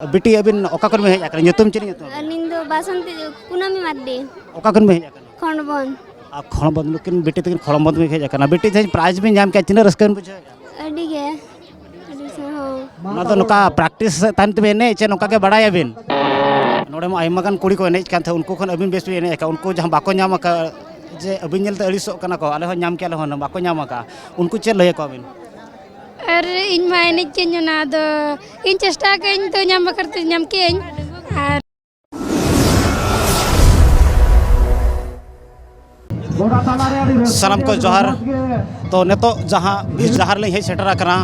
बेटी अबिन ओका खन में हेज आकन ᱧᱩᱛᱩᱢ ᱪᱮᱫ ᱧᱩᱛᱩᱢ ᱟᱹᱞᱤᱧ ᱫᱚ ᱵᱟᱥᱚᱱᱛᱤ ᱠᱩᱱᱟᱹᱢᱤ ᱢᱟᱨᱰᱤ ओका खन में हेज आकन ᱠᱷᱚᱸᱰᱵᱚᱱ आ खणबंद नुकिन बेटी तकिन खणबंद में हेज आकन बेटी जहां प्राइज में नाम के तिना रस्कन बुझे ᱟᱹᱰᱤ ᱜᱮ ᱟᱹᱰᱤ ᱥᱟᱨᱦᱟᱣ ना तो नुका प्रैक्टिस टाइम ते एने चे नुका के बड़ाय अबिन नोडे मा आयमा गान कुड़ी को एने कान थे उनको खन अबिन बेस एने का उनको जहां बाको नाम का जे अबिन नेलते अड़िसो कना को आले हो नाम के आले हो बाको नाम का उनको चे लय को अबिन और इन मा एने केन ना दो इन चेष्टा कइन तो नाम करते नाम केन और सलाम को जोहार तो नेतो जहां बीच जहार ले हेज सेटर कना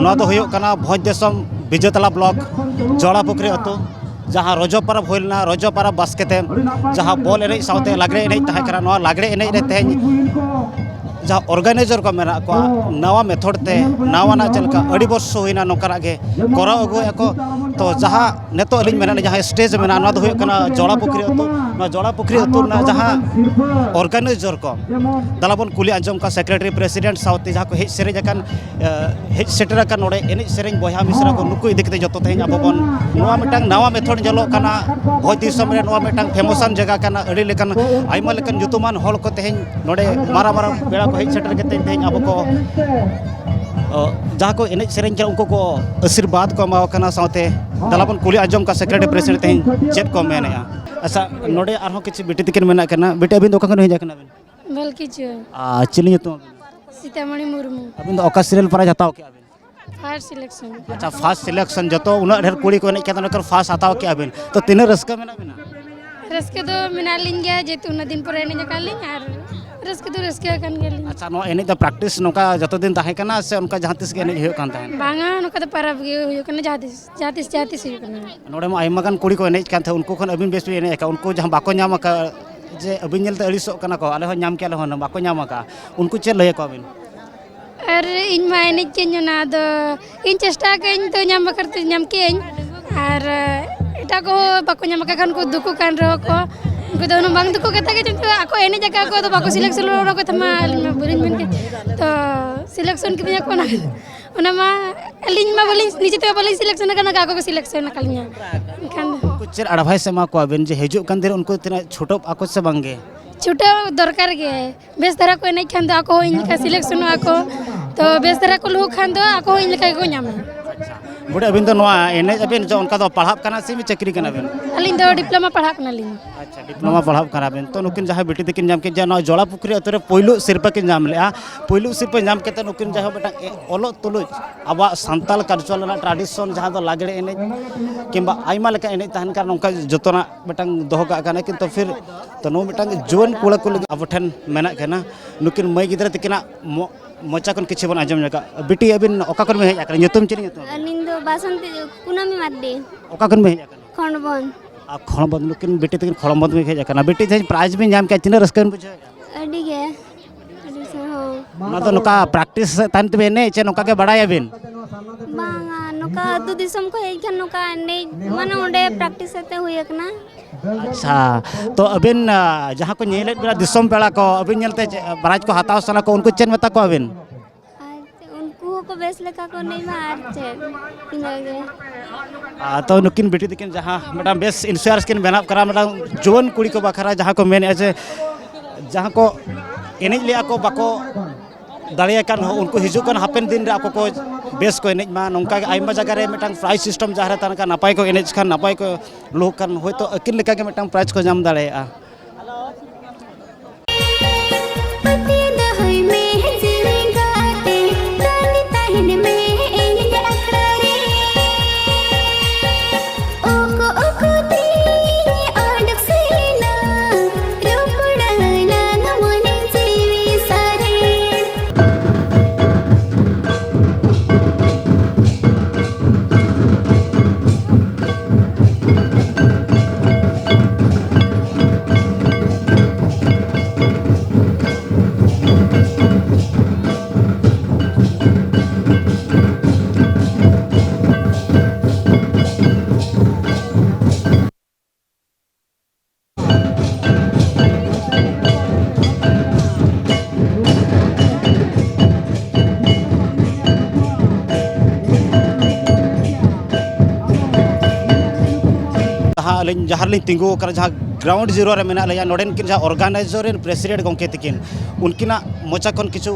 नो तो होयो कना भोज देशम बिजतला ब्लॉक जोड़ा पुखरी अतो जहां रोजो परब होइलना रोजो परब बास्केते जहां बॉल एने साउते लागरे एने तहा करा नो लागरे एने रे तेज जहाँ ऑर्गेनाइजर को मेना को नवा मेथड ते नवाना चलका अड़ी वर्ष होइना नोकरा गे करा अगु एको तो जहाँ नेतो अलिन मेना जहाँ स्टेज मेना नो दो होय कना जोड़ा पुखरी अतो नो जोड़ा पुखरी अतो ना जहाँ ऑर्गेनाइजर को दलाबन कुली अंजम का सेक्रेटरी प्रेसिडेंट साउते जहाँ को हेज सेरेज अकन हेज सेटर अकन नोडे एने सेरेज बयहा मिसरा को नुकु इदिकते जतो तेज अबोबन नवा मिटांग नवा मेथड जलो कना भोज दिसम रे नवा मिटांग फेमसन जगह कना अड़ी लेकन आइमा लेकन जुतुमान हॉल को तेज नोडे मारा मारा बेड़ा हेज सेटर के तेज अब को जहाँ को एने सेरें के उनको को आशीर्वाद को एमाव कना साथे दलाबन कुली आजम का सेक्रेटरी प्रेसिडेंट तेज चेत को मेने अच्छा नोडे आरो किछि बेटी तकिन मेना कना बेटी अबिन दोका खन हेज कना अबिन बल्कि जो चिली ᱧᱩᱛᱩᱢ सीतामढ़ी मुर्मू अबिन ओका सीरियल प्राइज हताव के अबिन फर्स्ट सिलेक्शन अच्छा फर्स्ट सिलेक्शन जतो उना ढेर कुड़ी को एने के तनकर फर्स्ट हताव के अबिन तो तिने रस्का मेना बिना रस्के दो मिना लिन गया जेतु न दिन पर एने जका लिन और रस्के दो रस्के कन गेली अच्छा नो एने द प्रैक्टिस नोका जतो दिन ताहे कना से उनका जहां तिस के एने होय कान ताहे बांगा नोका तो परब गे होय कने जातिस होय कने नोडे मा आइमा गान कुड़ी को एने कान थे उनको खन अबिन बेस एने का उनको जहां बाको नाम का जे अबिन नेलते अड़िसो कना को आले हो नाम के आले हो बाको नाम का उनको चे लय को अबिन और इन मा एने केन ना दो इन चेष्टा कइन तो नाम करते नाम केन और एटा को बाको नाम का खान को दुकु कान रो को उनको दोनों बांग दुकु कता के तो आको एने जगह को तो बाको सिलेक्शन रो को थमा बुरिन मन के तो सिलेक्शन के को ना ओना मा अलिन मा बोली नीचे तो बोली सिलेक्शन करना का को सिलेक्शन कलिया खान कुछ एडवाइस एमा को अबिन जे हेजु कान देर उनको तना छोटो आको से बांगे छुटा दरकार गे बेस तरह को नहीं खान दो आको इन का सिलेक्शन आको तो बेस तरह को लो खान दो आको इन का को नाम बुढ़े अबिन तो नवा एने अबिन जो उनका तो पढ़ाब कना से भी चक्री कना बिन अलिन दो डिप्लोमा पढ़ा कना लिन अच्छा डिप्लोमा पढ़ाब कना बिन तो नुकिन जहां बेटी तकिन नाम के जना जोड़ा पुखरी अतरे पहिलो सिरपा के नाम लेआ पहिलो सिरपा नाम के त नुकिन जहां बेटा ओलो तुलुज आबा संताल कल्चरल ना ट्रेडिशन जहां दो लागड़े एने किंबा आइमा लेका एने तहन का नोका जतना बेटा दोहो का कना किंतु फिर तो नो बेटा जुवन कुड़ा को अबठन मेना कना नुकिन मई गिदरा तकिना मोचा कन किछि बन आजम जका बेटी अबिन ओका कन में हेज आकन ᱧᱩᱛᱩᱢ ᱪᱮᱫ ᱧᱩᱛᱩᱢ ᱟᱹᱞᱤᱧ ᱫᱚ ᱵᱟᱥᱚᱱᱛᱤ ᱠᱩᱱᱟᱹᱢᱤ ᱢᱟᱨᱰᱤ ओका कन में हेज आकन ᱠᱷᱚᱸᱰᱵᱚᱱ आ खणबंद नुकिन बेटी तकिन खणबंद में हेज आकन बेटी जहां प्राइज में नाम के तिना रस्कन बुझे ᱟᱹᱰᱤ गे ᱟᱹᱰᱤ ᱥᱟᱨᱦᱟᱣ ना तो नुका प्रैक्टिस टाइम ते एने चे नुका के बड़ाय अबिन बांगा नुका अतु दिसम को हेज खान नुका ने माने ओंडे प्रैक्टिस ते हुय कना अच्छा तो अबिन जहां को नेले बेला दिसम पेड़ा को अबिन नेलते प्राइज को हताव सना को उनको चेन मता को अबिन उनको को बेस लेका को नहीं मार छे इनागे तो नुकिन बेटी तकिन जहां मैडम बेस इंश्योरेंस किन बेना करा मैडम जुवन कुड़ी को बखरा जहां को मेन जे जहां को एने लिया को बाको दाड़िया कान हो उनको हिजु कन हापेन दिन रे आको को बेस को एने मा नोंका आइमा जगह रे मिटंग प्राइज सिस्टम जहां तन का नापाय को एने खान नापाय को लो कान होय तो अकिन लेका के मिटंग प्राइज को नाम दाड़ेया अलिन जहाँ लिंग तिंगु कर जहाँ ग्राउंड जीरो रे मेना लया नोडेन किन जहाँ ऑर्गेनाइजर एंड प्रेसिडेंट गोंके तिकिन उनकिना मोचा कोन किछु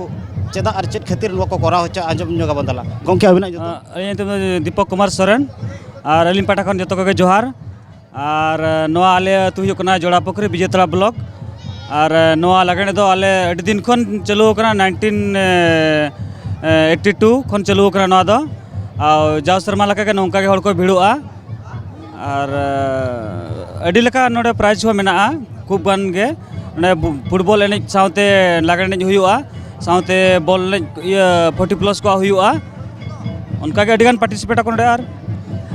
चेदा और चेद खातिर नको करा होचा आंजम न्योगा बंदला गोंके अबिना जतो अलिन तो दीपक कुमार सोरेन और अलिन पाटा खन जतो के जोहार और नोआ आले तु हुयो कना जोड़ा पोखरी विजेतला ब्लॉक और नोआ लगने दो आले अडी दिन खन चलो कना 1982 खन चलो कना नोआ दो और जाव शर्मा लका के नौका के हड़ को भिड़ोआ और अडी लका नोडे प्राइज हो मेना खूब गान गे फुटबॉल एने साउते लागने एने हुयुआ साउते बॉल एने 40+ को हुयुआ उनका के अडिगान पार्टिसिपेट को नोडे यार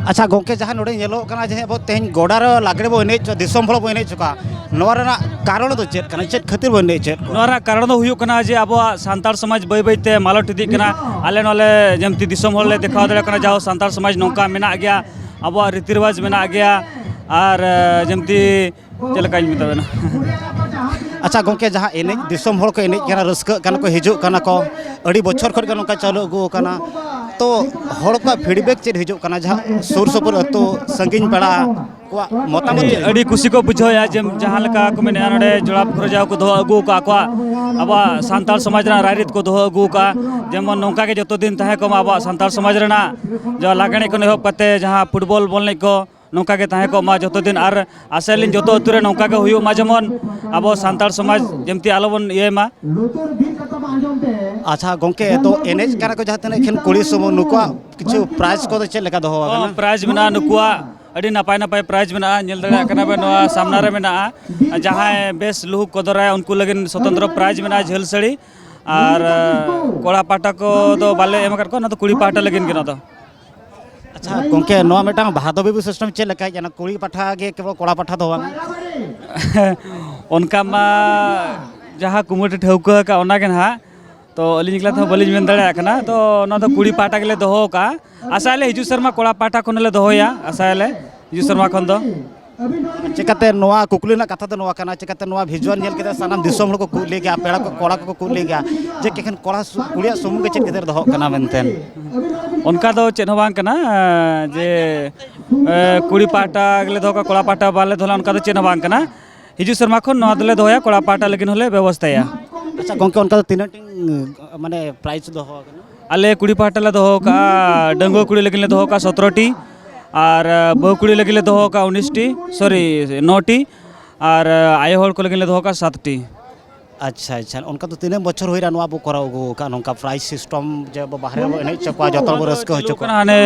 अच्छा गोंके जहाँ नोडे नेलो कना जे अब तेहन गोडा रे लागरे बो एने दिसम हल बो एने चुका नोवा रेना कारण दो चेत कना चेत खातिर बो एने चेत नोरा कारण दो हुयुक कना जे अब सांताल समाज बई बईते मालट इदी कना आले नोले जेमती दिसम हल ले देखाव दरे कना जाओ सांताल समाज नौका मेना गया अब रीति रिवाज मेना गया और जमती चलका मिताबेना अच्छा गोंके जहाँ एने दिसम हल को एने कना रस्क कना को हिजु कना को अड़ी बछर खर कना का चालू अगु कना तो हड़ को फीडबैक चेद हिजु कना जहाँ सुर सुपुर अतो संगिन पेड़ा को मतामत अड़ी खुशी को बुझोया जेम जहाँ लका को मेने नडे जोड़ा पोखर जाओ को दो अगु का को अब सांताल समाज रा रायरित को दो अगु का जेमन नौका के जतो दिन तहे को अब सांताल समाज रेना जो लागणे को नेहब कते जहाँ फुटबॉल बॉल को नौका के तहे को मा जतो दिन और आसेलिन जतो अतुरे नौका के हुयो मा जेमन अब सांताल समाज जेमती आलोबन ये मा अच्छा गोंके तो एनेज करा को जहाँ तने खेन कुड़ी समो नुकुआ किछु प्राइज को चेद लेका दो होगा प्राइज मेना नुकुआ अड़ी नपाय नपाय प्राइज मेना नेल दड़ा कना बे नोआ सामना रे मेना जहाँ बेस लुहुक को दरा उनको लगिन स्वतंत्र प्राइज मेना झेल सड़ी और कोड़ा पाटा को तो बाले एम कर को ना तो कुड़ी पाटा लगिन के ना तो अच्छा गोंके नोआ मेटा भादबी सिस्टम चेद लेका जना कुड़ी पाठा के केवल कोड़ा पाठा दो उनका मा जहाँ कुमुटी ठौका का ओना के ना तो अलिन निकला तो बलिज मेन दड़ा कना तो ना तो कुड़ी पाटा के ले दोहो का आसाले हिजु शर्मा कोड़ा पाटा खन ले दोहोया आसाले हिजु शर्मा खन दो चिकाते नोआ कुकली ना कथा तो नोआ कना चिकाते नोआ भिजुअल नेल के सानाम दिसम हड़ को कुली गया पेड़ा को कोड़ा को कुली गया जे केखन कोड़ा कुड़िया सुमु के चेद केदर दोहो कना मेनतेन उनका दो चेद हो बांग कना जे कुड़ी पाटा गले दोहो का कोड़ा पाटा बाले दोला उनका तो चेद हो बांग कना हिजु शर्मा खन नोआ दले दोया कोड़ा पाटा लेकिन होले व्यवस्थाया अच्छा गोंके उनका तो तीन माने प्राइज दोहो कना आले कुड़ी पाटा ले दोहो का डंगो कुड़ी लेकिन ले दोहो का 17टी और बहु कुड़ी लेकिन ले दोहो का 19टी सॉरी 9टी और आयो हड़ को लेकिन ले दोहो का 7टी अच्छा अच्छा उनका तो तीन बछर होइरा नोआ बो कराओ गो का नोंका प्राइज सिस्टम जे बाहर एने चपा जतो रस्क हो चको हाने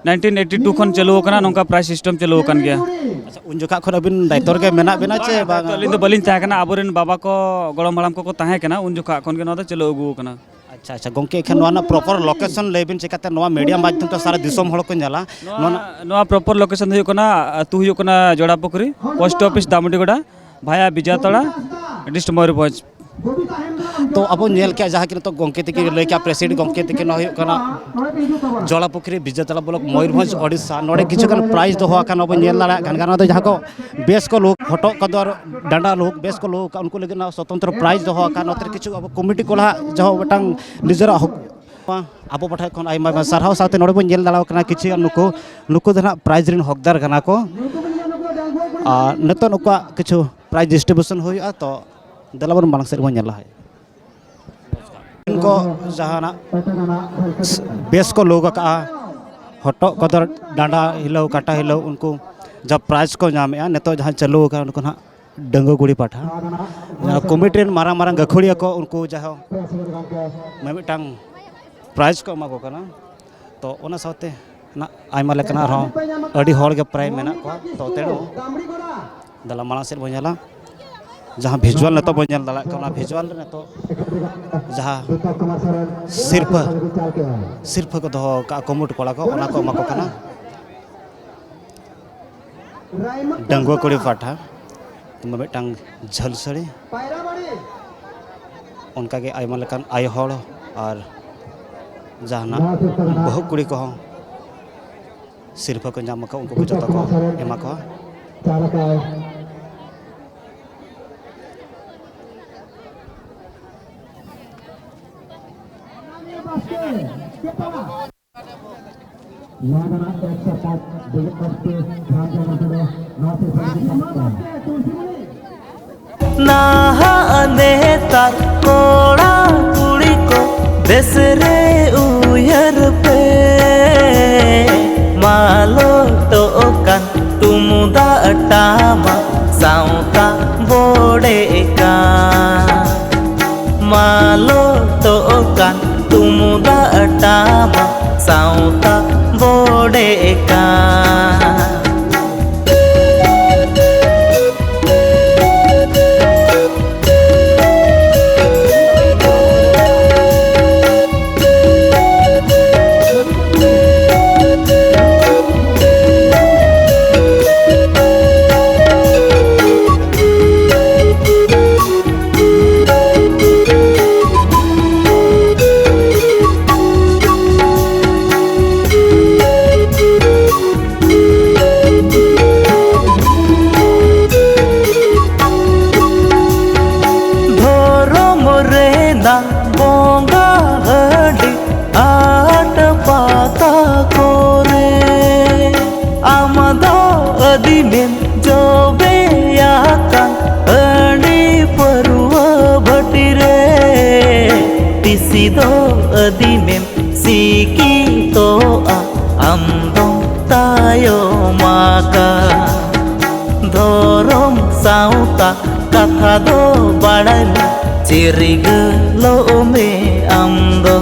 1982 खन चलो कना नोंका प्राइज सिस्टम चलो कन गया अच्छा उन जका खन अबिन दायित्व के मेना बिना चे बांग अलिन तो बलिन ताहे कना अबोरेन बाबा को गड़म हड़ाम को ताहे कना उन जका खन के न तो चलो अगु कना अच्छा अच्छा गोंके एखन नोआ ना प्रॉपर लोकेशन लेबिन चिकाते नोआ मीडिया माध्यम तो सारा दिसम हड़ को जाला नोआ प्रॉपर लोकेशन हुयो कना तु हुयो कना जोड़ा पोखरी पोस्ट ऑफिस दामुडीगोड़ा भाया बिजातड़ा डिस्ट्रिक्ट मयूरभंज तो अब नेल के जहाँ कि तो गोंके तक लय क्या प्रेसिडेंट गोंके तक न हुयो कना जोड़ा पोखरी बिजेतला ब्लॉक मयूरभंज ओडिशा नोडे किछु कन प्राइज दो होका न नेल लाड़ा गनगाना तो जहाँ को बेस को लोग फोटो को दर डांडा लोग बेस को लोग उनको लेकिन स्वतंत्र प्राइज दो होका नतर किछु अब कमिटी कोला जो बटांग निजरा अब पठा खन आइमा सारहाव साथे नोडे बो नेल दाड़ाव कना किछु नुको नुको दना प्राइज रिन हकदार कना को नतो नुका किछु प्राइज डिस्ट्रीब्यूशन हुआ तो दलाबन मालंग सेर बन नेला है इनको जहाना बेस को लोग का हटो कदर डांडा हिलो काटा हिलो उनको जब प्राइज को नामे नेतो जहाँ चलो का उनको ना डंगो गुड़ी पाठा कमिटी मारा मारा गखड़िया को उनको जहाँ मैं मिटांग प्राइज को एमा को कना तो ओना साथे ना आइमा लेकना रहो अड़ी हड़ के प्राइज मेना को तो तेणु दला मालंग सेर बन नेला जहाँ भिजुअल नेतो बन नेल दाड़ा कना भिजुअल नेतो जहाँ सिर्फ को दो का कमुट कोड़ा को ओना को एमा को कना डंगुआ कुड़ी पाठा तुम मिटांग झल सड़ी उनका के आयमा लेकान आय हड़ और जहाना बहु कुड़ी को सिर्फ को नाम को उनको जो को एमा को नाहा नेतार कोड़ा कुड़ी को बेसरे उयर पे मालो तो कान तुमुदा टामा साउता बोड़े का मालो तो कान तुमुदा टामा साउता बोड़े का बोंगा हडी आट पाता कोरे आमदा अदी में जो बेयाका अडी परुआ भटी रे तिसी दो अदी में सीकी तो आम दो तायो माका धोरम साउता कथा दो बड़ाई चिरिग लो में आमदो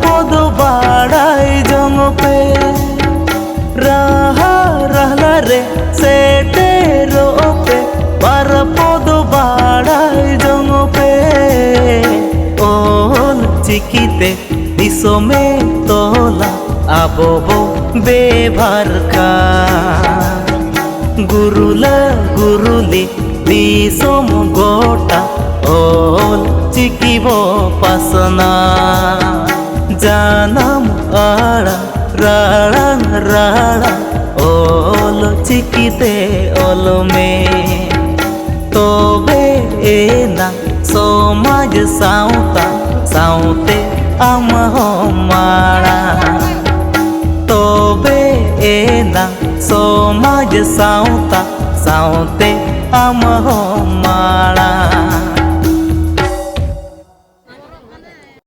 पद बाड़ाई जंग पे रहा रहला रे सेटे रो पे पर पद बाड़ाई जंग पे ओल चिकीते दिसो में तोला आबो बो बेभार का गुरुला गुरुली दिसो गोटा ओल चिकी बो पासना जानम आड़ा राड़ांग राड़ा ओल चिकीते ओल में तो बे एना समाज साउता साउते आम हो माड़ा तो बे एना समाज साउता साउते आम हो माड़ा।